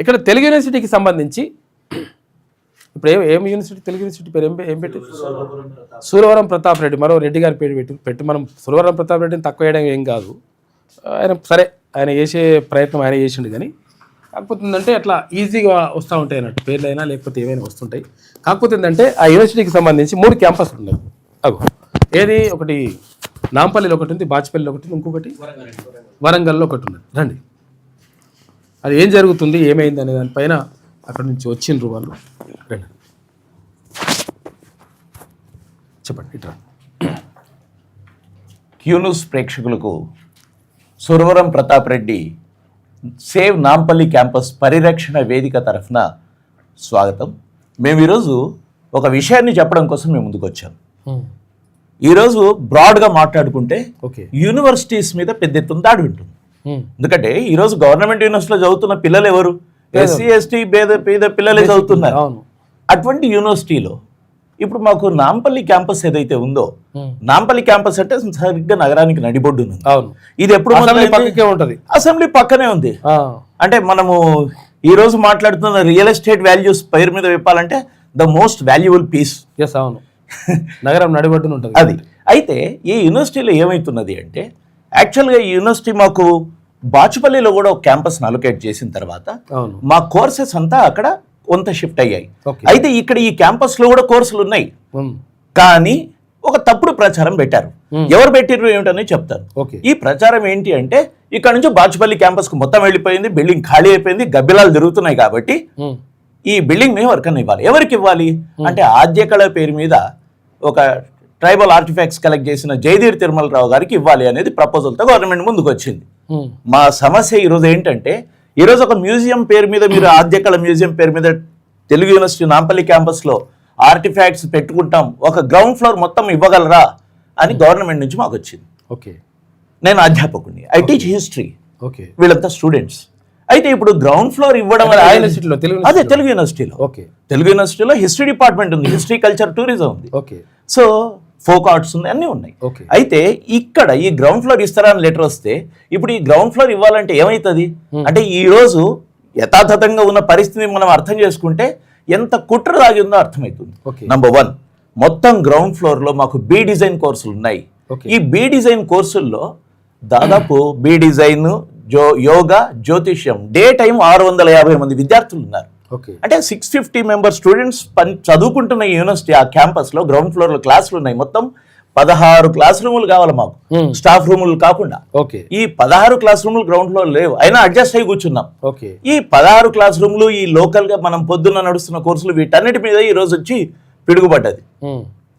ఇక్కడ తెలుగు యూనివర్సిటీకి సంబంధించి ఇప్పుడు ఏం యూనివర్సిటీ, తెలుగు యూనివర్సిటీ పేరు ఏం పెట్టి, సూరవరం ప్రతాప్ రెడ్డి, మరో రెడ్డి గారి పేరు పెట్టి మనం సూరవరం ప్రతాప్ రెడ్డిని తక్కువ చేయడం ఏం కాదు. ఆయన సరే ఆయన చేసే ప్రయత్నం ఆయన చేసిండు, కానీ కాకపోతే ఏంటంటే అట్లా ఈజీగా వస్తూ ఉంటాయి అన్నట్టు పేర్లు అయినా లేకపోతే ఏమైనా వస్తుంటాయి. కాకపోతే ఏంటంటే ఆ యూనివర్సిటీకి సంబంధించి 3 క్యాంపస్లు ఉన్నాయి. అగో ఏది, ఒకటి నాంపల్లిలో ఒకటి ఉంది, బాచ్పల్లిలో ఒకటి ఉంది, ఇంకొకటి వరంగల్లో ఒకటి ఉన్నది. రండి, అది ఏం జరుగుతుంది ఏమైంది అనే దానిపైన అక్కడ నుంచి వచ్చిండ్రు వాళ్ళు. రండి చెప్పండి. ఇట్లా క్యూన్యూస్ ప్రేక్షకులకు సురవరం ప్రతాప్ రెడ్డి సేవ్ నాంపల్లి క్యాంపస్ పరిరక్షణ వేదిక తరఫున స్వాగతం. మేము ఈరోజు ఒక విషయాన్ని చెప్పడం కోసం మేము ముందుకు వచ్చాం. ఈరోజు బ్రాడ్గా మాట్లాడుకుంటే యూనివర్సిటీస్ మీద పెద్ద ఎత్తున దాడి ఉంటుంది. ఎందుకంటే ఈరోజు గవర్నమెంట్ యూనివర్సిటీలో చదువుతున్న పిల్లలు ఎవరు? ఎస్సీ ఎస్టీ పేద పిల్లలే చదువుతున్నారు. అటువంటి యూనివర్సిటీలో ఇప్పుడు మాకు నాంపల్లి క్యాంపస్ ఏదైతే ఉందో, నాంపల్లి క్యాంపస్ అంటే సరిగ్గా నగరానికి నడిబొడ్డు ఉంది. ఇది ఎప్పుడు ఉంటుంది, అసెంబ్లీ పక్కనే ఉంది. అంటే మనము ఈ రోజు మాట్లాడుతున్న రియల్ ఎస్టేట్ వాల్యూస్ పేరు మీద చెప్పాలంటే ద మోస్ట్ వాల్యుబుల్ పీస్. అవును, నగరం నడిబొడ్డున ఉంటుంది అది. అయితే ఈ యూనివర్సిటీలో ఏమవుతున్నది అంటే, యాక్చువల్గా ఈ యూనివర్సిటీ మాకు బాచుపల్లిలో కూడా ఒక క్యాంపస్ని అలొకేట్ చేసిన తర్వాత మా కోర్సెస్ అంతా అక్కడ కొంత షిఫ్ట్ అయ్యాయి. అయితే ఇక్కడ ఈ క్యాంపస్ లో కూడా కోర్సులు ఉన్నాయి, కానీ ఒక తప్పుడు ప్రచారం పెట్టారు. ఎవరు పెట్టారు ఏమిటని చెప్తారు. ఈ ప్రచారం ఏంటి అంటే, ఇక్కడ నుంచి బాచుపల్లి క్యాంపస్ కు మొత్తం వెళ్ళిపోయింది, బిల్డింగ్ ఖాళీ అయిపోయింది, గబ్బిలాలు తిరుగుతున్నాయి కాబట్టి ఈ బిల్డింగ్ ని ఎవరికన్నా ఇవ్వాలి. ఎవరికి ఇవ్వాలి అంటే, ఆద్యకళ పేరు మీద ఒక ట్రైబల్ ఆర్టిఫాక్ట్స్ కలెక్ట్ చేసిన జయధీర్ తిరుమలరావు గారికి ఇవ్వాలి అనేది ప్రపోజల్తో గవర్నమెంట్ ముందుకు వచ్చింది. మా సమస్య ఈరోజు ఏంటంటే, ఈరోజు ఒక మ్యూజియం పేరు మీద మీరు ఆద్యకళ మ్యూజియం పేరు మీద తెలుగు యూనివర్సిటీ నాంపల్లి క్యాంపస్లో ఆర్టిఫాక్ట్స్ పెట్టుకుంటాం, ఒక గ్రౌండ్ ఫ్లోర్ మొత్తం ఇవ్వగలరా అని గవర్నమెంట్ నుంచి మాకు వచ్చింది. నేను అధ్యాపకుడిని, ఐ టీచ్ హిస్టరీ, వీళ్ళంతా స్టూడెంట్స్. అయితే ఇప్పుడు గ్రౌండ్ ఫ్లోర్ ఇవ్వడం అదే తెలుగు యూనివర్సిటీలో హిస్టరీ డిపార్ట్మెంట్ ఉంది, హిస్టరీ కల్చర్ టూరిజం ఉంది, సో ఫోక్ ఆర్ట్స్ ఉంది, అన్నీ ఉన్నాయి. అయితే ఇక్కడ ఈ గ్రౌండ్ ఫ్లోర్ ఇస్తారా అని లెటర్ వస్తే, ఇప్పుడు ఈ గ్రౌండ్ ఫ్లోర్ ఇవ్వాలంటే ఏమవుతుంది అంటే, ఈ రోజు యథాతథంగా ఉన్న పరిస్థితిని మనం అర్థం చేసుకుంటే ఎంత కుట్ర దాగిందో అర్థమవుతుంది. నంబర్ 1, మొత్తం గ్రౌండ్ ఫ్లోర్ లో మాకు బి డిజైన్ కోర్సులు ఉన్నాయి. ఈ బి డిజైన్ కోర్సుల్లో దాదాపు బి డిజైన్, యోగా, జ్యోతిష్యం డే టైం 650 మంది విద్యార్థులు ఉన్నారు. అంటే 650 మెంబర్ స్టూడెంట్స్ చదువుకుంటున్న యూనివర్సిటీ ఆ క్యాంపస్ లో గ్రౌండ్ ఫ్లోర్ లో క్లాసులు ఉన్నాయి. మొత్తం 16 క్లాస్ రూములు కావాలి మాకు, స్టాఫ్ రూములు కాకుండా. ఈ 16 క్లాస్ రూములు గ్రౌండ్ ఫ్లోర్ లేవు, అయినా అడ్జస్ట్ అయ్యి కూర్చున్నాం. ఈ 16 క్లాస్ రూములు, ఈ లోకల్ గా మనం పొద్దున్న నడుస్తున్న కోర్సులు, వీటన్నిటి మీద ఈ రోజు వచ్చి పిడుగుపడ్డది.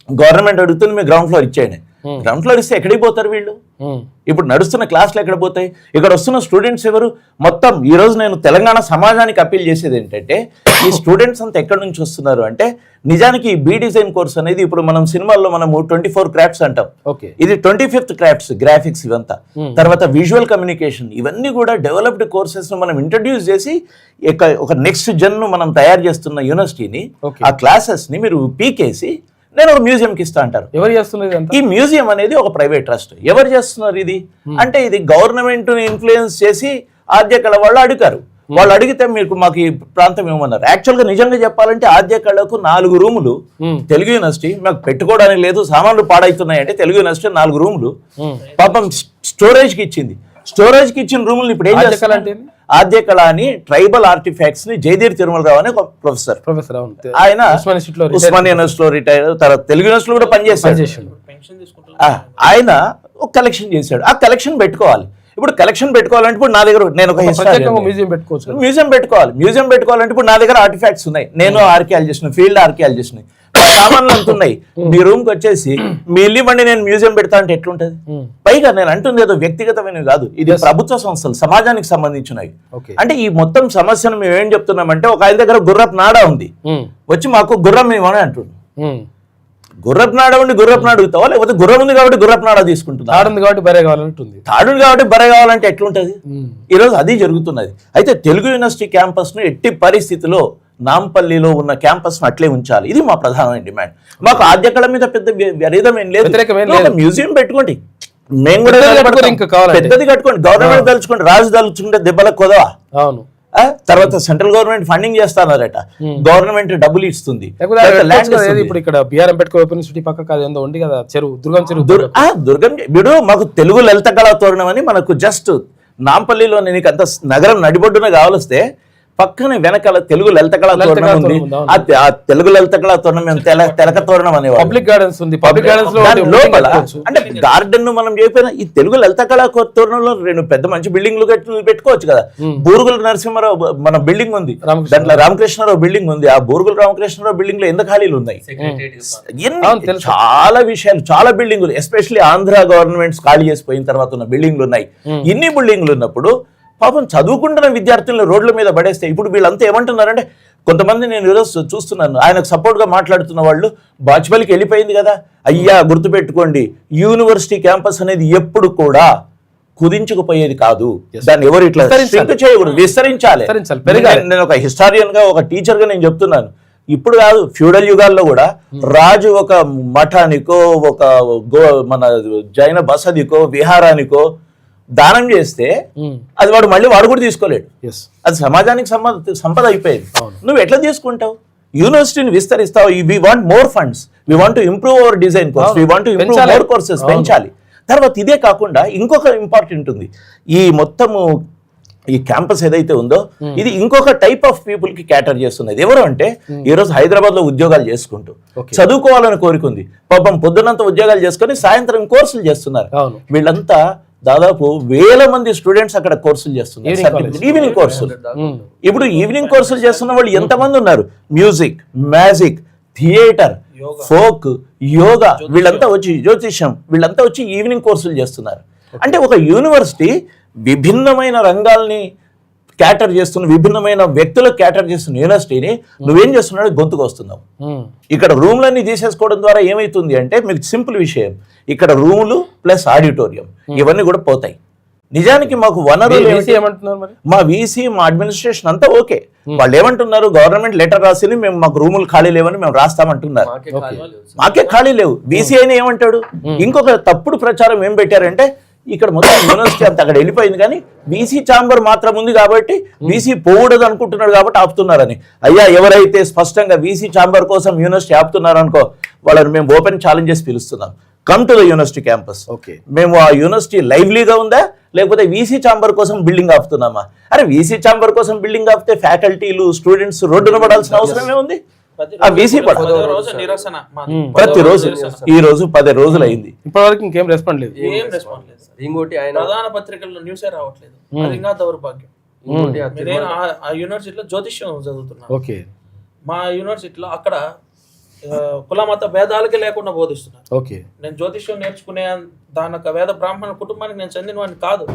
గవర్నమెంట్ అడుగుతుంది మీ గ్రౌండ్ ఫ్లోర్ ఇచ్చేయండి. గ్రౌండ్ ఫ్లోర్ ఇస్తే ఎక్కడికి పోతారు వీళ్ళు? ఇప్పుడు నడుస్తున్న క్లాసులు ఎక్కడ పోతాయి? ఇక్కడ వస్తున్న స్టూడెంట్స్ ఎవరు? మొత్తం ఈ రోజు నేను తెలంగాణ సమాజానికి అప్పీల్ చేసేది ఏంటంటే, ఈ స్టూడెంట్స్ అంతా ఎక్కడి నుంచి వస్తున్నారు అంటే, నిజానికి ఈ బి డిజైన్ కోర్స్ అనేది ఇప్పుడు మనం సినిమాల్లో మనము 24 క్రాఫ్ట్స్ అంటాం, ఇది 25th క్రాఫ్ట్స్, గ్రాఫిక్స్ ఇవంతా, తర్వాత విజువల్ కమ్యూనికేషన్, ఇవన్నీ కూడా డెవలప్డ్ కోర్సెస్ ను మనం ఇంట్రడ్యూస్ చేసి ఒక నెక్స్ట్ జన్ ను మనం తయారు చేస్తున్న యూనివర్సిటీని, ఆ క్లాసెస్ ని మీరు పీకేసి నేను ఒక మ్యూజియంకి ఇస్తా అంటారు. ఎవరు చేస్తున్నారు? ఈ మ్యూజియం అనేది ఒక ప్రైవేట్ ట్రస్ట్. ఎవరు చేస్తున్నారు ఇది అంటే, ఇది గవర్నమెంట్ ని ఇన్ఫ్లుయెన్స్ చేసి ఆద్యకళ వాళ్ళు అడిగారు. వాళ్ళు అడిగితే మీకు మాకు ఈ ప్రాంతం ఏమన్నారు. యాక్చువల్ గా నిజంగా చెప్పాలంటే ఆద్యకళకు 4 రూములు తెలుగు యూనివర్సిటీ మాకు పెట్టుకోవడానికి లేదు, సామాన్లు పాడైతున్నాయి అంటే తెలుగు యూనివర్సిటీ 4 రూములు పాపం స్టోరేజ్ కి ఇచ్చింది. స్టోరేజ్ కి ఇచ్చిన రూములు ఇప్పుడు ఏం చేస్తారంటే, ఆద్యకళ అని ట్రైబల్ ఆర్టిఫాక్ట్స్ ని జయధీర్ తిరుమలరావు అనే ఒక ప్రొఫెసర్, ఆయన ఉస్మానియా యూనివర్సిటీలో రిటైర్, తర్వాత తెలుగు యూనివర్సిటీలో కూడా పనిచేశాడు. ఆయన ఒక కలెక్షన్ చేశాడు, ఆ కలెక్షన్ పెట్టుకోవాలి. ఇప్పుడు కలెక్షన్ పెట్టుకోవాలంటే ఇప్పుడు నా దగ్గర నేను ఒక మ్యూజియం పెట్టుకోవాలంటే ఇప్పుడు నా దగ్గర ఆర్టిఫాక్ట్స్ ఉన్నాయి, నేను ఆర్కియాలజిస్ట్, ఫీల్డ్ ఆర్కియాలజిస్ట్, సామాన్లు అంటున్నాయి. మీ రూమ్ కి వచ్చేసి మీ ఇల్లు ఇవ్వండి నేను మ్యూజియం పెడతా అంటే ఎట్లుంటది? పైగా నేను అంటుంది ఏదో వ్యక్తిగతమైనవి కాదు, ఇది ప్రభుత్వ సంస్థలు, సమాజానికి సంబంధించినవి. అంటే ఈ మొత్తం సమస్యను మేము ఏం చెప్తున్నామంటే, ఒక ఆయన దగ్గర గుర్రపు నాడ ఉంది, వచ్చి మాకు గుర్రం ఇవ్వని అంటుంది. గుర్రపు నాడ ఉండి గుర్రపు నాడ అడుగుతావా, లేకపోతే గుర్రం ఉంది కాబట్టి గుర్రపు నాడ తీసుకుంటుంది? తాడుంది కాబట్టి బరే కావాలంటే ఎట్లుంటది? ఈ రోజు అది జరుగుతున్నది. అయితే తెలుగు యూనివర్సిటీ క్యాంపస్ ను ఎట్టి పరిస్థితిలో నాంపల్లిలో ఉన్న క్యాంపస్ ను అట్లే ఉంచాలి, ఇది మా ప్రధానమైన డిమాండ్. మాకు ఆద్యకళ మీద పెద్ద విరోధం ఏం లేదు, మ్యూజియం పెట్టుకోండి, మేము కూడా పెద్దది కట్టుకోండి, గవర్నమెంట్ తలుచుకోండి, రాజు తలుచుకుంటే దెబ్బలకు కొదవా? తర్వాత సెంట్రల్ గవర్నమెంట్ ఫండింగ్ చేస్తారట, గవర్నమెంట్ డబ్బులు ఇస్తుంది. ఇప్పుడు ఇక్కడ బిఆర్ అంబేద్కర్ ఓపెన్ యూనివర్సిటీ పక్క కాదు ఏందో ఉంది కదా చెరువు, దుర్గం చెరువు. దుర్గం వీడు మాకు తెలుగు లలిత కళా తోరణం అని మనకు జస్ట్ నాంపల్లిలో నీకు అంత నగరం నడిబొడ్డున కావలిస్తే పక్కనే వెనకాల తెలుగు లలిత కళా తోరణం ఉంది. ఆ తెలుగు లలిత కళా తోరణం మేము తెలక తోరణం అనేవాళ్ళం. పబ్లిక్ గార్డెన్స్ ఉంది, పబ్లిక్ గార్డెన్స్ లోపల అంటే గార్డెన్ మనం చెప్పిన ఈ తెలుగు లలిత కళా తోరణంలో 2 పెద్ద మంచి బిల్డింగ్లు పెట్టుకోవచ్చు కదా. బూరుగుల నరసింహారావు మన బిల్డింగ్ ఉంది, దాంట్లో రామకృష్ణరావు బిల్డింగ్ ఉంది. ఆ బూరుగుల రామకృష్ణరావు బిల్డింగ్ లో ఎంత ఖాళీలు ఉన్నాయి, చాలా విషయాలు, చాలా బిల్డింగులు, ఎస్పెషల్లీ ఆంధ్ర గవర్నమెంట్స్ ఖాళీ చేసిపోయిన తర్వాత ఉన్న బిల్డింగ్లు ఉన్నాయి. ఇన్ని బిల్డింగ్లు ఉన్నప్పుడు పాపం చదువుకుంటున్న విద్యార్థులను రోడ్ల మీద పడేస్తే ఇప్పుడు వీళ్ళంతా ఏమంటున్నారంటే, కొంతమంది నేను ఈరోజు చూస్తున్నాను ఆయనకు సపోర్ట్గా మాట్లాడుతున్న వాళ్ళు, బాచుపల్లికి వెళ్ళిపోయింది కదా అయ్యా గుర్తుపెట్టుకోండి, యూనివర్సిటీ క్యాంపస్ అనేది ఎప్పుడు కూడా కుదించుకుపోయేది కాదు. దాన్ని ఎవరు ఇట్లా చేయకూడదు, విస్తరించాలి. నేను ఒక హిస్టారియన్ గా, ఒక టీచర్ గా నేను చెప్తున్నాను, ఇప్పుడు కాదు ఫ్యూడల్ యుగాల్లో కూడా రాజు ఒక మఠానికో ఒక మన జైన బసదికో విహారానికో దానం చేస్తే అది వాడు కూడా తీసుకోలేడు. అది సమాజానికి సంపద అయిపోయింది. నువ్వు ఎట్లా తీసుకుంటావు? యూనివర్సిటీని విస్తరిస్తావు. We want more funds, we want to improve our design course, we want to improve more courses, పెంచాలి. తర్వాత ఇదే కాకుండా ఇంకొక ఇంపార్టెంట్ ఉంది, ఈ మొత్తము ఈ క్యాంపస్ ఏదైతే ఉందో ఇది ఇంకొక టైప్ ఆఫ్ పీపుల్ కి క్యాటర్ చేస్తున్నది. ఎవరు అంటే ఈ రోజు హైదరాబాద్ లో ఉద్యోగాలు చేసుకుంటూ చదువుకోవాలని కోరుకుంది, పాపం పొద్దునంతా ఉద్యోగాలు చేసుకుని సాయంత్రం కోర్సులు చేస్తున్నారు. వీళ్ళంతా దాదాపు 1000 మంది స్టూడెంట్స్ అక్కడ కోర్సులు చేస్తున్నారు, ఈవినింగ్ కోర్సులు. ఇప్పుడు ఈవినింగ్ కోర్సులు చేస్తున్న వాళ్ళు ఎంతమంది ఉన్నారు? Music, magic, theatre, folk, yoga, వీళ్ళంతా వచ్చి జ్యోతిష్యం, వీళ్ళంతా వచ్చి ఈవినింగ్ కోర్సులు చేస్తున్నారు. అంటే ఒక యూనివర్సిటీ విభిన్నమైన రంగాల్ని క్యాటర్ చేస్తున్న, విభిన్నమైన వ్యక్తులకు క్యాటర్ చేస్తున్న యూనివర్సిటీని నువ్వేం చేస్తున్నాడు? గొంతుకు వస్తున్నావు. ఇక్కడ రూమ్లన్నీ తీసేసుకోవడం ద్వారా ఏమైతుంది అంటే, మీకు సింపుల్ విషయం, ఇక్కడ రూములు ప్లస్ ఆడిటోరియం ఇవన్నీ కూడా పోతాయి. నిజానికి మాకు వనరులు మా వీసీ, మా అడ్మినిస్ట్రేషన్ అంతా ఓకే. వాళ్ళు ఏమంటున్నారు? గవర్నమెంట్ లెటర్ రాసింది, మేము మాకు రూములు ఖాళీ లేవని మేము రాస్తామంటున్నారు. మాకే ఖాళీ లేవు. వీసీ అయినా ఏమంటాడు? ఇంకొక తప్పుడు ప్రచారం ఏం పెట్టారంటే, ఇక్కడ మొత్తం యూనివర్సిటీ అంతా అక్కడ వెళ్ళిపోయింది, కానీ వీసీ ఛాంబర్ మాత్రం ఉంది కాబట్టి వీసీ పోకూడదు అనుకుంటున్నాడు కాబట్టి ఆపుతున్నారని. అయ్యా, ఎవరైతే స్పష్టంగా వీసీ ఛాంబర్ కోసం యూనివర్సిటీ ఆపుతున్నారు అనుకో, వాళ్ళని మేము ఓపెన్ ఛాలెంజ్ చేసి పిలుస్తున్నాం. Come to the university campus. మేము ఆ యూనివర్సిటీ లైవ్లీగా ఉందా, లేకపోతే వీసీ ఛాంబర్ కోసం బిల్డింగ్ ఆపుతున్నామా? అరే, వీసీ ఛాంబర్ కోసం బిల్డింగ్ ఆపితే ఫ్యాకల్టీలు, స్టూడెంట్స్ రోడ్డున పడాల్సిన అవసరమే ఉంది. ప్రతిరోజు ఈ రోజు 10 రోజులు అయింది, ఇప్పటివరకు ఇంకేం రెస్పాండ్ లేదు. ఇంకోటి ఆయన ప్రధాన పత్రికల్లో న్యూసే రావట్లేదు, అది ఇంకా దౌర్భాగ్యం. నేను ఆ యూనివర్సిటీలో జ్యోతిష్యం చదువుతున్నాను. మా యూనివర్సిటీలో అక్కడ కుల మత భేదాలకి లేకుండా బోధిస్తున్నారు. నేను జ్యోతిష్యం నేర్చుకునే దాని వేద బ్రాహ్మణ కుటుంబానికి నేను చెందిన వాడిని కాదు,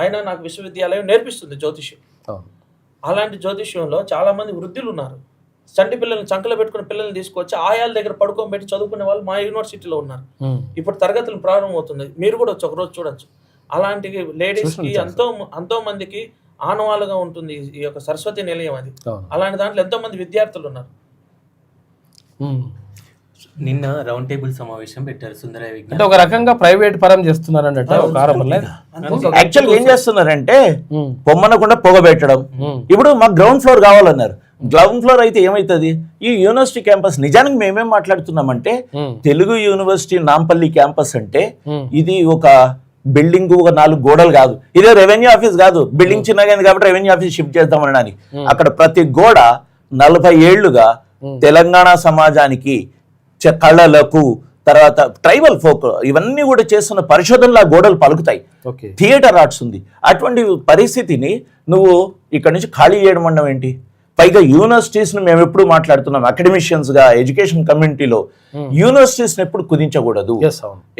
అయినా నాకు విశ్వవిద్యాలయం నేర్పిస్తుంది జ్యోతిష్యం. అలాంటి జ్యోతిష్యంలో చాలా మంది వృద్ధులు ఉన్నారు. చంటి పిల్లల్ని చంకలో పెట్టుకున్న పిల్లల్ని తీసుకొచ్చి ఆయాల దగ్గర పడుకోబెట్టి చదువుకునే వాళ్ళు మా యూనివర్సిటీలో ఉన్నారు. ఇప్పుడు తరగతులు ప్రారంభమవుతుంది, మీరు కూడా వచ్చి ఒకరోజు చూడొచ్చు. అలాంటి లేడీస్ కి ఎంతో మందికి ఆనవాలుగా ఉంటుంది ఈ యొక్క సరస్వతి నిలయం. అది అలాంటి దాంట్లో ఎంతో మంది విద్యార్థులు ఉన్నారు. నిన్న రౌండ్ టేబుల్ సమావేశం పెట్టారు సుందరయ్య విజ్ఞాన్. అంటే ఒక రకంగా ప్రైవేట్ పరం చేస్తున్నారు అన్నట్టు ఒక ఆరోపణ. యాక్చువల్ ఏం చేస్తున్నారంటే పొమ్మనకుండా పొగబెట్టడం. ఇప్పుడు మాకు గ్రౌండ్ ఫ్లోర్ కావాలన్నారు. గ్రౌండ్ ఫ్లోర్ అయితే ఏమైతుంది? ఈ యూనివర్సిటీ క్యాంపస్ నిజానికి మేమేం మాట్లాడుతున్నామంటే, తెలుగు యూనివర్సిటీ నాంపల్లి క్యాంపస్ అంటే ఇది ఒక బిల్డింగ్, ఒక 4 గోడలు కాదు. ఇదే రెవెన్యూ ఆఫీస్ కాదు, బిల్డింగ్ చిన్నగా అయింది కాబట్టి రెవెన్యూ ఆఫీస్ షిఫ్ట్ చేద్దామనడానికి. అక్కడ ప్రతి గోడ 40 ఏళ్లుగా తెలంగాణ సమాజానికి, కళలకు, తర్వాత ట్రైబల్ ఫోక్ ఇవన్నీ కూడా చేస్తున్న పరిశోధనలు ఆ గోడలు పలుకుతాయి. థియేటర్ ఆర్ట్స్ ఉంది. అటువంటి పరిస్థితిని నువ్వు ఇక్కడ నుంచి ఖాళీ చేయడం అనడం ఏంటి? పైగా యూనివర్సిటీస్ని మేము ఎప్పుడు మాట్లాడుతున్నాం, అకాడమిషియన్స్గా, ఎడ్యుకేషన్ కమ్యూనిటీలో యూనివర్సిటీస్ని ఎప్పుడు కుదించకూడదు.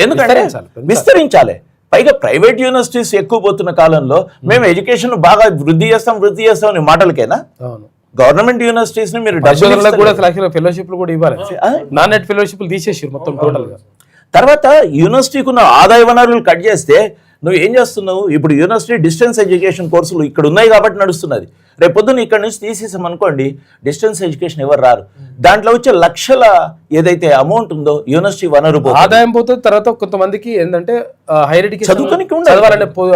ఎందుకంటే విస్తరించాలి. పైగా ప్రైవేట్ యూనివర్సిటీస్ ఎక్కువ పోతున్న కాలంలో మేము ఎడ్యుకేషన్ బాగా వృద్ధి చేస్తాం అని మాటలకేనా? గవర్నమెంట్ యూనివర్సిటీస్ ని మీరు ఫెలోషిప్లు కూడా ఇవ్వాలి, నాన్ నెట్ ఫెలోషిప్లు తీసేసి మొత్తం టోటల్ గా. తర్వాత యూనివర్సిటీకి ఉన్న ఆదాయ వనరులు కట్ చేస్తే నువ్వు ఏం చేస్తున్నావు? ఇప్పుడు యూనివర్సిటీ డిస్టెన్స్ ఎడ్యుకేషన్ కోర్సులు ఇక్కడ ఉన్నాయి కాబట్టి నడుస్తున్నది. రేపొద్దున ఇక్కడ నుంచి తీసేసాం అనుకోండి, డిస్టెన్స్ ఎడ్యుకేషన్ ఎవరు రారు. దాంట్లో వచ్చే లక్షల ఏదైతే అమౌంట్ ఉందో యూనివర్సిటీ వనరు ఆదాయం పోతుంది. తర్వాత కొంతమందికి ఏంటంటే హైయర్ ఎడ్యుకేషన్ చదువుకోనికి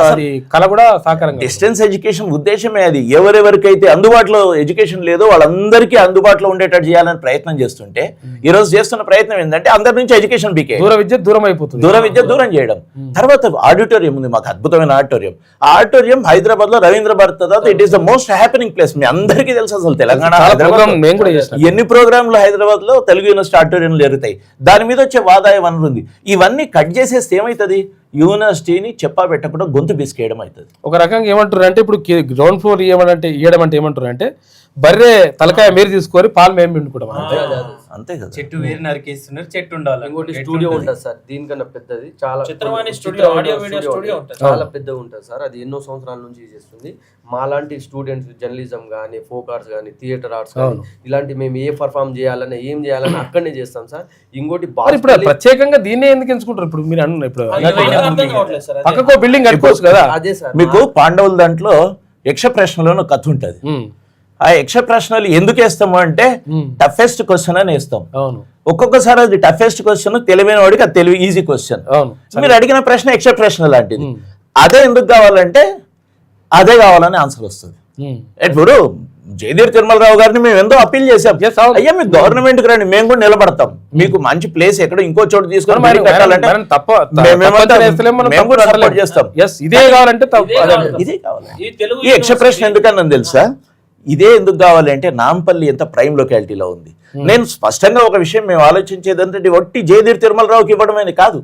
అది కళ కూడా సాకారంగా. డిస్టెన్స్ ఎడ్యుకేషన్ ఉద్దేశమే అది. ఎవరెవరికైతే అందుబాటులో ఎడ్యుకేషన్ లేదో వాళ్ళందరికీ అందుబాటులో ఉండేటట్టు చేయాలని ప్రయత్నం చేస్తుంటే ఈ రోజు చేస్తున్న ప్రయత్నం ఏంటంటే అందరి నుంచి ఎడ్యుకేషన్ బీకే, దూర విద్య దూరం అయిపోతుంది, దూర విద్య దూరం చేయడం. తర్వాత ఆడిటోరియం ఉంది, మాకు అద్భుతమైన ఆడిటోరియం. ఆ ఆడిటోరియం హైదరాబాద్ లో రవీంద్ర భారత్ తర్వాత it is the most happening place. మీ అందరికీ తెలుసు అసలు తెలంగాణ ఎన్ని ప్రోగ్రాంలు హైదరాబాద్ లో తెలుగు యూనివర్సిటీ ఆడిటోరియంలు జరుగుతాయి. దాని మీద వచ్చే ఆదాయ వనరు ఉంది. ఇవన్నీ కట్ చేసేస్తే ఏమవుతుంది, యూనివర్సిటీని చెప్పా పెట్టకుండా గొంతు బిస్కేయడం అవుతుంది. ఒక రకంగా ఏమంటారు అంటే ఇప్పుడు గ్రౌండ్ ఫ్లోర్ ఇవ్వడం అంటే ఏమంటారు అంటే బర్రె తలకాయ మీరు తీసుకొని పాలు మేము పిండుకుంటాం అంతే కదా. చెట్టు వేరు నరికేస్తున్నారు, చెట్టు ఉండాలి. ఇంకోటి స్టూడియో ఉంటుంది సార్, దీనికన్నా పెద్దది చాలా చిత్రవాణి స్టూడియో, ఆడియో వీడియో స్టూడియో ఉంటుంది, చాలా పెద్దగా ఉంటుంది సార్. అది ఎన్నో సంవత్సరాల నుంచి చేస్తుంది. మాలాంటి స్టూడెంట్స్ జర్నలిజం కానీ, ఫోక్ ఆర్ట్స్ కానీ, థియేటర్ ఆర్ట్స్ కానీ ఇలాంటి మేము ఏ పర్ఫామ్ చేయాలని ఏం చేయాలని అక్కడనే చేస్తాం సార్. ఇంకోటి ఇప్పుడు ప్రత్యేకంగా దీన్నే ఎందుకు ఎంచుకుంటారు? ఇప్పుడు మీరు అన్న ఇప్పుడు పక్కకో బిల్డింగ్ కట్టుకోవచ్చు కదా. అదే సార్, మీకు పాండవుల దాంట్లో యక్ష ప్రశ్నలోని కథ ఉంటుంది. ఆ యక్ష ప్రశ్నలు ఎందుకు వేస్తాము అంటే టఫెస్ట్ క్వశ్చన్ అని వేస్తాం. ఒక్కొక్కసారి అది టఫెస్ట్ క్వశ్చన్, తెలివైన వాడికి అది తెలివి ఈజీ క్వశ్చన్. మీరు అడిగిన ప్రశ్న యక్ష ప్రశ్న లాంటిది. అదే ఎందుకు కావాలంటే అదే కావాలని ఆన్సర్ వస్తుంది. ఇప్పుడు జయదీర్ తిరుమలరావు గారిని మేము ఎంతో అప్పీల్ చేసాం, అయ్యా మీకు గవర్నమెంట్ రండి, మేము కూడా నిలబడతాం, మీకు మంచి ప్లేస్ ఎక్కడ ఇంకో చోటు తీసుకొని చేస్తాం. ఇదే కావాలంటే ఇదే కావాలి. ఈ యక్ష ప్రశ్న ఎందుకన్నా తెలుసా? ఇదే ఎందుకు కావాలి అంటే నాంపల్లి ఎంత ప్రైమ్ లొకాలిటీలో ఉంది. నేను స్పష్టంగా ఒక విషయం మేము ఆలోచించేది అంటే ఒట్టి జయదీర్ తిరుమలరావుకి ఇవ్వడమేది కాదు.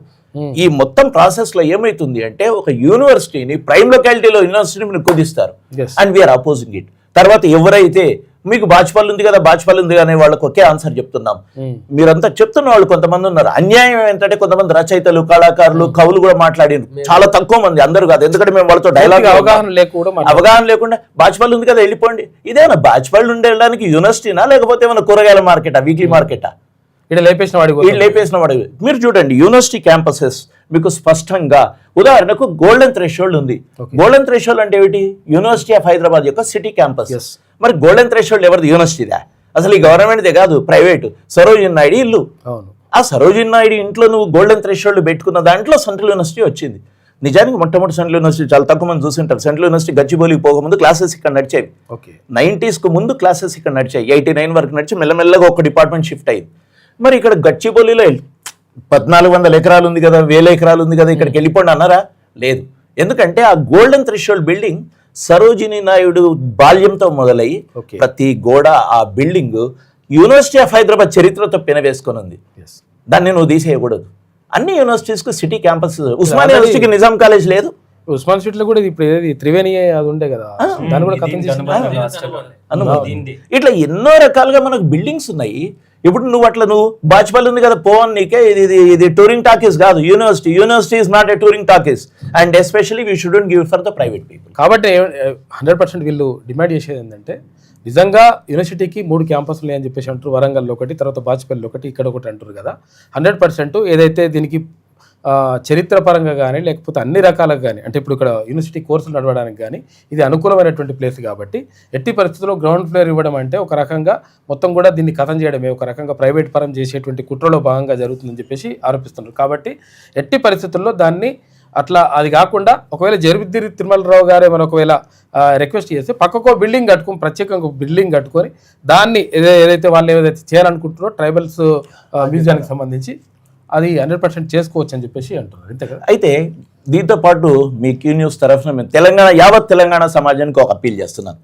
ఈ మొత్తం ప్రాసెస్ లో ఏమైతుంది అంటే ఒక యూనివర్సిటీని ప్రైమ్ లొకాలిటీలో యూనివర్సిటీని కుదిస్తారు అండ్ వీఆర్ అపోజింగ్ ఇట్. తర్వాత ఎవరైతే మీకు బాచుపల్లి ఉంది కదా, బాచుపల్లి ఉంది అనే వాళ్ళకి ఒకే ఆన్సర్ చెప్తున్నాం. మీరంతా చెప్తున్న వాళ్ళు కొంతమంది ఉన్నారు. అన్యాయం ఏంటంటే కొంతమంది రచయితలు, కళాకారులు, కవులు కూడా మాట్లాడారు. చాలా తక్కువ మంది, అందరూ కాదు. ఎందుకంటే మేము వాళ్ళతో డైలాగ్ అవగాహన లేకుండా బాచుపల్లి ఉంది కదా వెళ్ళిపోండి. ఇదేనా బాచుపల్లి ఉండడానికి యూనివర్సిటీనా లేకపోతే ఏమైనా కూరగాయల మార్కెటా, వీక్లీ మార్కెటా? లేపేసిన వాడు. మీరు చూడండి యూనివర్సిటీ క్యాంపసెస్ మీకు స్పష్టంగా ఉదాహరణకు గోల్డెన్ థ్రెషోల్డ్ ఉంది. గోల్డెన్ థ్రెషోల్డ్ అంటే ఏమిటి? యూనివర్సిటీ ఆఫ్ హైదరాబాద్ యొక్క సిటీ క్యాంపస్. మరి గోల్డెన్ థ్రెషోల్డ్ ఎవరిది? యూనివర్సిటీదా? అసలు ఈ గవర్నమెంట్దే కాదు, ప్రైవేటు. సరోజినీ నాయుడు ఇల్లు. ఆ సరోజినీ నాయుడు ఇంట్లో నువ్వు గోల్డెన్ థ్రెషోల్డ్ పెట్టుకున్న దాంట్లో సెంట్రల్ యూనివర్సిటీ వచ్చింది. నిజానికి మొట్టమొదటి సెంట్రల్ యూనివర్సిటీ చాలా తక్కువ మంది చూసింటారు. సెంట్రల్ యూనివర్సిటీ గచ్చిబౌలికి పోకముందు క్లాసెస్ ఇక్కడ నడిచేవి. 90s ముందు క్లాసెస్ ఇక్కడ నడిచాయి. 89 వరకు నడిచి మెల్లమెల్లగా ఒక డిపార్ట్మెంట్ షిఫ్ట్ అయింది. మరి ఇక్కడ గచ్చిబౌలిలో 1400 ఎకరాలు ఉంది కదా, 1000 ఎకరాలు ఉంది కదా, ఇక్కడికి వెళ్ళిపోండి అన్నారా? లేదు. ఎందుకంటే ఆ golden threshold building Sarojini Naidu బాల్యంతో మొదలై ప్రతి గోడ ఆ బిల్డింగ్ యూనివర్సిటీ ఆఫ్ హైదరాబాద్ చరిత్రతో పెనవేసుకొని ఉంది. దాన్ని నువ్వు తీసేయకూడదు. అన్ని యూనివర్సిటీస్ కు సిటీ క్యాంపస్. ఉస్మానియా యూనివర్సిటీకి నిజాం కాలేజ్ లేదు. ఉస్మాన్ సిటీలో కూడా ఇప్పుడు త్రివేణి అది ఉండే కదా, దాన్ని కూడా కథం ఇట్లా ఎన్నో రకాలుగా మనకు బిల్డింగ్స్ ఉన్నాయి. ఇప్పుడు నువ్వు అట్లా నువ్వు బాచుపల్లి ఉంది కదా పోవన్ నీకే ఇది టూరింగ్ టాకీస్ కాదు. University is not a touring talkies and especially we shouldn't give for the private people. కాబట్టి 100% వీళ్ళు డిమాండ్ చేసేది ఏంటంటే నిజంగా యూనివర్సిటీకి 3 క్యాంపస్లు అని చెప్పేసి అంటారు. వరంగల్లో ఒకటి, తర్వాత బాచుపల్లి ఒకటి, ఇక్కడ ఒకటి అంటారు కదా. 100% ఏదైతే దీనికి చరిత్ర పరంగా కానీ లేకపోతే అన్ని రకాలుగా కానీ అంటే ఇప్పుడు ఇక్కడ యూనివర్సిటీ కోర్సులు నడవడానికి కానీ ఇది అనుకూలమైనటువంటి ప్లేస్ కాబట్టి ఎట్టి పరిస్థితుల్లో గ్రౌండ్ ఫ్లోర్ ఇవ్వడం అంటే ఒక రకంగా మొత్తం కూడా దీన్ని కథం చేయడమే, ఒక రకంగా ప్రైవేట్ పరం చేసేటువంటి కుట్రలో భాగంగా జరుగుతుందని చెప్పేసి ఆరోపిస్తున్నారు. కాబట్టి ఎట్టి పరిస్థితుల్లో దాన్ని అట్లా అది కాకుండా ఒకవేళ జయదీర్ తిరుమలరావు గారు ఏమైనా ఒకవేళ రిక్వెస్ట్ చేస్తే పక్కకో బిల్డింగ్ కట్టుకొని ప్రత్యేకంగా బిల్డింగ్ కట్టుకొని దాన్ని ఏదైతే వాళ్ళు ఏదైతే చేయాలనుకుంటున్నారో ట్రైబల్స్ మ్యూజియానికి సంబంధించి అది 100% చేసుకోవచ్చు అని చెప్పేసి అంటున్నారు. అంతే కదా. అయితే దీంతో పాటు మీ క్యూ న్యూస్ తరఫున మేము యావత్ తెలంగాణ సమాజానికి ఒక అప్పీల్ చేస్తున్నాను.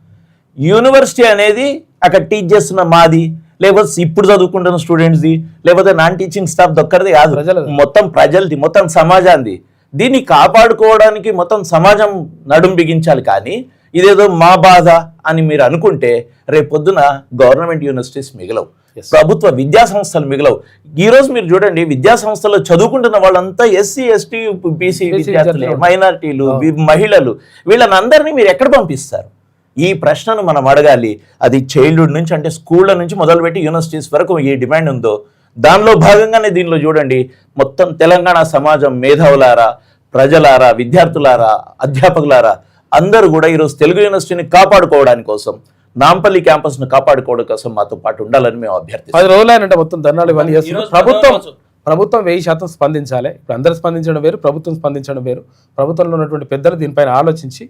యూనివర్సిటీ అనేది అక్కడ టీచ్ చేస్తున్న మాది లేకపోతే ఇప్పుడు చదువుకుంటున్న స్టూడెంట్స్ది లేకపోతే నాన్ టీచింగ్ స్టాఫ్ దొక్కరిది కాదు, మొత్తం ప్రజలది, మొత్తం సమాజాన్ని. దీన్ని కాపాడుకోవడానికి మొత్తం సమాజం నడుం బిగించాలి. కానీ ఇదేదో మా బాధ అని మీరు అనుకుంటే రేపొద్దున గవర్నమెంట్ యూనివర్సిటీస్ మిగలవు, ప్రభుత్వ విద్యా సంస్థలు మిగలవు. ఈ రోజు మీరు చూడండి విద్యా సంస్థల్లో చదువుకుంటున్న వాళ్ళంతా ఎస్సీ ఎస్టీ బీసీ విద్యార్థులే, మైనారిటీలు, మహిళలు. వీళ్ళని అందరినీ మీరు ఎక్కడ పంపిస్తారు? ఈ ప్రశ్నను మనం అడగాలి. అది చైల్డ్హుడ్ నుంచి అంటే స్కూళ్ళ నుంచి మొదలుపెట్టి యూనివర్సిటీస్ వరకు ఈ డిమాండ్ ఉందో దానిలో భాగంగానే దీనిలో చూడండి మొత్తం తెలంగాణ సమాజం మేధావులారా, ప్రజలారా, విద్యార్థులారా, అధ్యాపకులారా అందరూ కూడా ఈరోజు తెలుగు యూనివర్సిటీని కాపాడుకోవడానికి కోసం, నాంపల్లి క్యాంపస్ను కాపాడుకోవడం కోసం మాతో పాటు ఉండాలని మేము అభ్యర్థిస్తాం. 10 రోజులైనంటే మొత్తం ధర్నాలు ఇవన్నీ చేస్తున్నారు. ప్రభుత్వం 1000% స్పందించాలి. ఇప్పుడు అందరూ స్పందించడం వేరు, ప్రభుత్వం స్పందించడం వేరు. ప్రభుత్వంలో ఉన్నటువంటి పెద్దలు దీనిపైన ఆలోచించి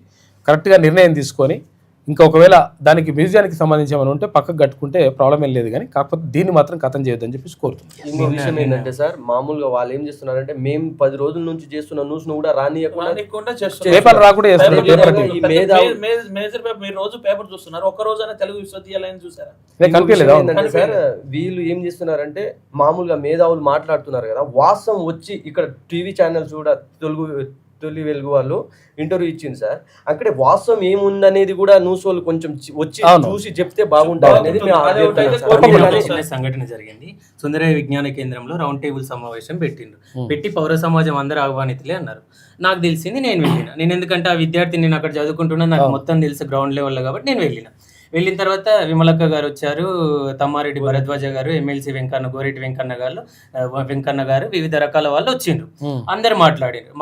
కరెక్ట్గా నిర్ణయం తీసుకొని, ఇంకా ఒకవేళ దానికి మ్యూజియానికి సంబంధించి ఏమైనా ఉంటే పక్కకు కట్టుకుంటే ప్రాబ్లం ఏం లేదు, కానీ కాకపోతే దీన్ని మాత్రం కథం చేయొద్దని చెప్పేసి కోరుతున్నాం. ఇంకో విషయం ఏంటంటే సార్, మామూలుగా వాళ్ళు ఏం చేస్తున్నారంటే మేము 10 రోజుల నుంచి చేస్తున్న న్యూస్ ను కూడా రానియకుండా పేపర్ రాకుండా చేస్తున్నారు. మేజర్ పేపర్ మీరు రోజు పేపర్ చూస్తున్నారు, ఒక్క రోజైనా తెలుగు విశ్వవిద్యాలయం చూసారా? ఏంటంటే సార్, వీళ్ళు ఏం చేస్తున్నారంటే మామూలుగా మేధావులు మాట్లాడుతున్నారు కదా, వాస్తవం వచ్చి ఇక్కడ టీవీ ఛానల్స్ కూడా తొలి వెలుగు వాళ్ళు ఇంటర్వ్యూ ఇచ్చింది సార్. అక్కడే వాస్తవం ఏముందనేది కూడా న్యూస్ వాళ్ళు కొంచెం వచ్చి చూసి చెప్తే బాగుంటుంది అనేది చిన్న సంఘటన జరిగింది. సుందరయ్య విజ్ఞాన కేంద్రంలో రౌండ్ టేబుల్ సమావేశం పెట్టి పౌర సమాజం అందరూ ఆహ్వానితులే అన్నారు. నాకు తెలిసింది, నేను వెళ్ళిన. నేను ఎందుకంటే ఆ విద్యార్థి నేను అక్కడ చదువుకుంటున్నా, నాకు మొత్తం తెలుసు గ్రౌండ్ లెవెల్లో, కాబట్టి నేను వెళ్ళిన తర్వాత విమలక్క గారు వచ్చారు, తమ్మారెడ్డి భరద్వాజ గారు, ఎమ్మెల్సీ గోరెటి వెంకన్న గారు, వివిధ రకాల వాళ్ళు వచ్చిండ్రు. అందరు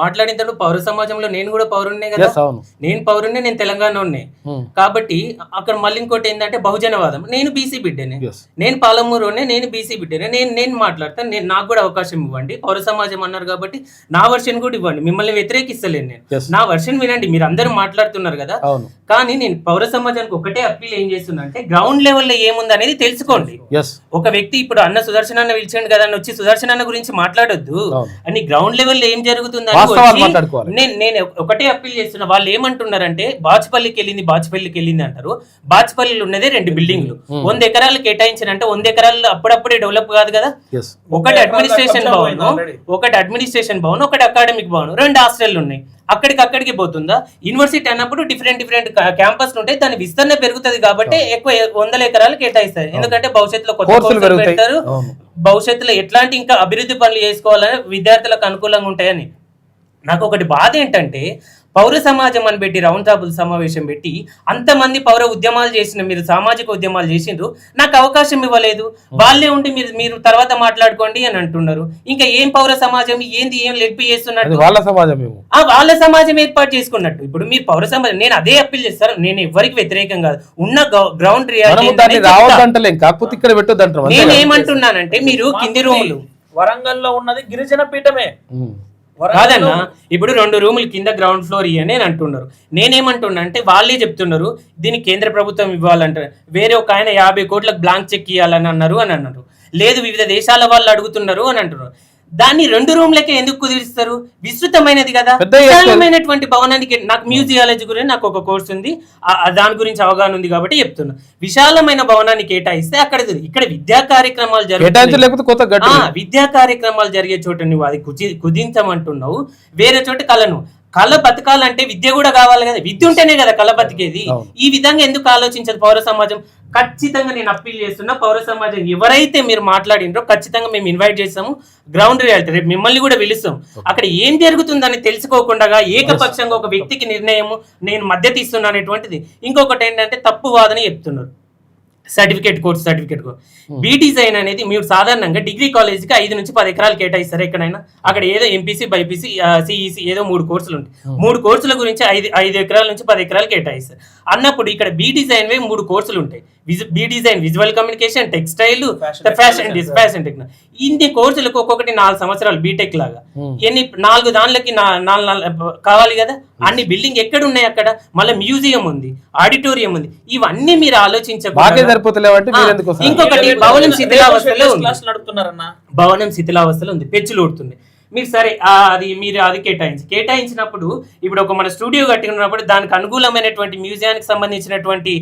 మాట్లాడిన తర్వాత పౌర సమాజంలో నేను కూడా పౌరుణ్ణే కదా, నేను పౌరుణ్ణే, నేను తెలంగాణ ఉన్నాయి కాబట్టి అక్కడ మళ్ళీ ఇంకోటి ఏంటంటే బహుజనవాదం. నేను బీసీ బిడ్డనే, నేను పాలమూరునే, నేను బీసీ బిడ్డనే, నేను మాట్లాడతాను, నాకు కూడా అవకాశం ఇవ్వండి. పౌర సమాజం అన్నారు కాబట్టి నా వర్షన్ కూడా ఇవ్వండి, మిమ్మల్ని వ్యతిరేకిస్తలేను నేను, నా వర్షన్ వినండి. మీరు అందరూ మాట్లాడుతున్నారు కదా, కానీ నేను పౌర సమాజానికి ఒకటే అప్పీల్ ఏం చేస్తున్నా అంటే గ్రౌండ్ లెవెల్లో ఏముంది అనేది తెలుసుకోండి. ఒక వ్యక్తి ఇప్పుడు అన్న సుదర్శన్ అన్న పిలిచండి కదా అని వచ్చి సుదర్శన్ అన్న గురించి మాట్లాడొద్దు, అని గ్రౌండ్ లెవెల్లో ఏం జరుగుతుందని నేను ఒకటే అప్పీల్ చేస్తున్నా. వాళ్ళు ఏమంటున్నారంటే బాచుపల్లికి వెళ్ళింది అంటారు. బాచుపల్లిలో ఉన్నదే 2 బిల్డింగ్లు, 100 ఎకరాలు కేటాయించారంటే 100 ఎకరాలు అప్పుడప్పుడే డెవలప్ కాదు కదా. ఒకటి అడ్మినిస్ట్రేషన్ భవన్, ఒకటి అకాడమిక్ భవన్, 2 హాస్టల్లు ఉన్నాయి. అక్కడికి పోతుందా? యూనివర్సిటీ అన్నప్పుడు డిఫరెంట్ క్యాంపస్ ఉంటాయి, దాని విస్తరణ పెరుగుతుంది కాబట్టి ఎక్కువ 100 ఎకరాలు కేటాయిస్తారు. ఎందుకంటే భవిష్యత్తులో కొత్త పెడతారు, భవిష్యత్తులో ఎట్లాంటి ఇంకా అభివృద్ధి పనులు చేసుకోవాలని విద్యార్థులకు అనుకూలంగా ఉంటాయని. నాకు ఒకటి బాధ ఏంటంటే పౌర సమాజం అని పెట్టి రౌండ్ టేబుల్ సమావేశం పెట్టి అంతమంది పౌర ఉద్యమాలు చేసిన, మీరు సామాజిక ఉద్యమాలు చేసిండ్రు, నాకు అవకాశం ఇవ్వలేదు. వాళ్ళే ఉండి మీరు తర్వాత మాట్లాడుకోండి అని అంటున్నారు. ఇంకా ఏం పౌర సమాజం ఏంది, ఏం లెప్పి చేస్తున్నట్టు వాళ్ళ సమాజం ఏర్పాటు చేసుకున్నట్టు. ఇప్పుడు మీరు పౌర సమాజం, నేను అదే అప్పీల్ చేస్తారు, నేను ఎవరికి వ్యతిరేకం కాదు, ఉన్న గ్రౌండ్ రియాలిటీ. నేను ఏమంటున్నానంటే మీరు కింది రూములు, వరంగల్లో ఉన్నది గిరిజన పీఠమే కాదన్నా. ఇప్పుడు 2 రూములు కింద గ్రౌండ్ ఫ్లోర్ ఇవ్వని అని అంటున్నారు. నేనేమంటున్నా అంటే వాళ్ళే చెప్తున్నారు దీన్ని కేంద్ర ప్రభుత్వం ఇవ్వాలంటారు. వేరే ఒక ఆయన 50 కోట్లకు బ్లాంక్ చెక్ ఇవ్వాలని అన్నారు. లేదు వివిధ దేశాల వాళ్ళు అడుగుతున్నారు అని అంటున్నారు. దాన్ని 2 రూమ్లకే ఎందుకు కుదిరిస్తారు? విస్తృతమైనది కదా, విశాలమైనటువంటి భవనానికి. నాకు మ్యూజియాలజీ గురించి నాకు ఒక కోర్స్ ఉంది, దాని గురించి అవగాహన ఉంది కాబట్టి చెప్తున్నా. విశాలమైన భవనాన్ని కేటాయిస్తే ఇక్కడ విద్యా కార్యక్రమాలు విద్యా కార్యక్రమాలు జరిగే చోట నువ్వు అది కుదించమంటున్నావు. వేరే చోట కళ బతకాలంటే విద్య కూడా కావాలి కదా, విద్య ఉంటేనే కదా కళ బతికేది. ఈ విధంగా ఎందుకు ఆలోచించదు పౌర సమాజం? ఖచ్చితంగా నేను అప్పీల్ చేస్తున్నా, పౌర సమాజం ఎవరైతే మీరు మాట్లాడినరో ఖచ్చితంగా మేము ఇన్వైట్ చేస్తాము. గ్రౌండ్ రియాలిటీ రేపు మిమ్మల్ని కూడా పిలుస్తాం. అక్కడ ఏం జరుగుతుందని తెలుసుకోకుండా ఏకపక్షంగా ఒక వ్యక్తికి నిర్ణయము నేను మద్దతు ఇస్తున్నా అనేటువంటిది. ఇంకొకటి ఏంటంటే తప్పు వాదన చెప్తున్నారు. సర్టిఫికేట్ కోర్స్ బీ డిజైన్ అనేది మీరు సాధారణంగా డిగ్రీ కాలేజీకి 5 నుంచి 10 ఎకరాలు కేటాయిస్తారు ఎక్కడైనా. అక్కడ ఏదో ఎంపీసీ, బైపీసీ, సిఈసి ఏదో 3 కోర్సులు ఉంటాయి. 3 కోర్సుల గురించి 5 ఎకరాల నుంచి 10 ఎకరాలు కేటాయిస్తారు అన్నప్పుడు ఇక్కడ బీ డిజైన్ 3 కోర్సులు ఉంటాయి. B design, visual communication, textile, fashion technology. ఇన్ని కోర్సులకు ఒక్కొక్కటి 4 సంవత్సరాలు బీటెక్ లాగా. 4 దానిలకి 4 కావాలి కదా. అన్ని బిల్డింగ్ ఎక్కడ ఉన్నాయి అక్కడ, మళ్ళీ మ్యూజియం ఉంది, ఆడిటోరియం ఉంది. ఇవన్నీ మీరు ఆలోచించకపోతే ఇంకొకటి భవనం శిథిలావస్థలో ఉంది, పెచ్చులు ఊడుతుంది. మీరు సరే అది కేటాయించినప్పుడు ఇప్పుడు ఒక మన స్టూడియో కట్టుకున్నప్పుడు దానికి అనుకూలమైనటువంటి మ్యూజియానికి సంబంధించినటువంటి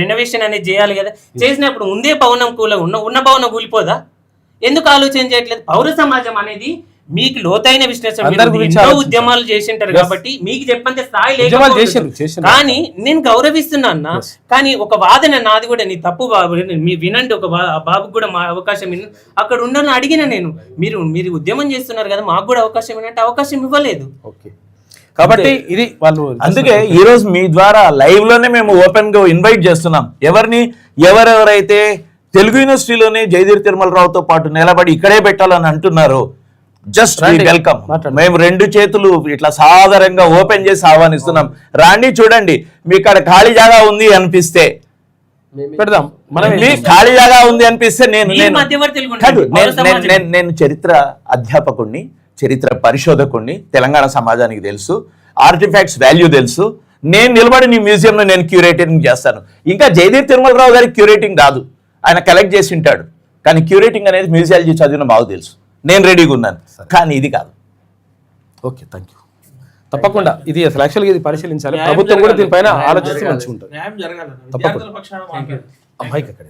రెనోవేషన్ అనేది చేయాలి కదా. చేసినప్పుడు ఉందే భవనం ఉన్న భవనం కూలిపోదా? ఎందుకు ఆలోచన చేయట్లేదు? పౌర సమాజం అనేది మీకు లోతైన విశ్లేషణ, ఎన్నో ఉద్యమాలు చేసింటారు కాబట్టి మీకు చెప్పంతే స్థాయి లేదు. కానీ నేను గౌరవిస్తున్నా అన్న, కానీ ఒక వాదన నాది కూడా, నీ తప్పు బాబు వినండి, ఒక బాబుకు కూడా మా అవకాశం అక్కడ ఉండని అడిగిన నేను. మీరు ఉద్యమం చేస్తున్నారు కదా, మాకు కూడా అవకాశం ఇవ్వండి, అవకాశం ఇవ్వలేదు. కాబట్టి ఇది వాళ్ళు, అందుకే ఈ రోజు మీ ద్వారా లైవ్ లోనే మేము ఓపెన్ గా ఇన్వైట్ చేస్తున్నాం. ఎవరెవరైతే తెలుగు యూనివర్సిటీలోనే జయధీర్ తిరుమలరావుతో పాటు నిలబడి ఇక్కడే పెట్టాలని అంటున్నారో జస్ట్ వెల్కమ్. మాట్లాడండి. మేము 2 చేతులు ఇట్లా సాదరంగా ఓపెన్ చేసి ఆహ్వానిస్తున్నాం. రాండి, చూడండి, మీ ఇక్కడ ఖాళీ జాగా ఉంది అనిపిస్తే పెడదాం. మనం మీ ఖాళీ జాగా ఉంది అనిపిస్తే నేను ఈ నేను మధ్యవర్తులు కూడా కాదు, పౌర సమాజం. నేను చరిత్ర అధ్యాపకుడిని, చరిత్ర పరిశోధకుడిని. తెలంగాణ సమాజానికి తెలుసు, ఆర్టిఫాక్ట్స్ వాల్యూ తెలుసు. నేను నిలబడి నీ మ్యూజియంలో నేను క్యూరేటింగ్ చేస్తాను. ఇంకా జయదీప్ తిరుమలరావు గారికి క్యూరేటింగ్ రాదు, ఆయన కలెక్ట్ చేసి ఉంటాడు. కానీ క్యూరేటింగ్ అనేది మ్యూజియాలజీ చదివిన మాకు తెలుసు. నేను రెడీగా ఉన్నాను, కానీ ఇది కాదు. Okay, thank you. తప్పకుండా ఇది అసలు యాక్చువల్గా ఇది పరిశీలించాలి. ప్రభుత్వం కూడా దీనిపైన ఆలోచిస్తే మంచిగా ఉంటుంది. న్యాయం జరగాలి, విద్యార్థుల పక్షాన మాట్లాడాలి. అమ్మాయికి అక్కడ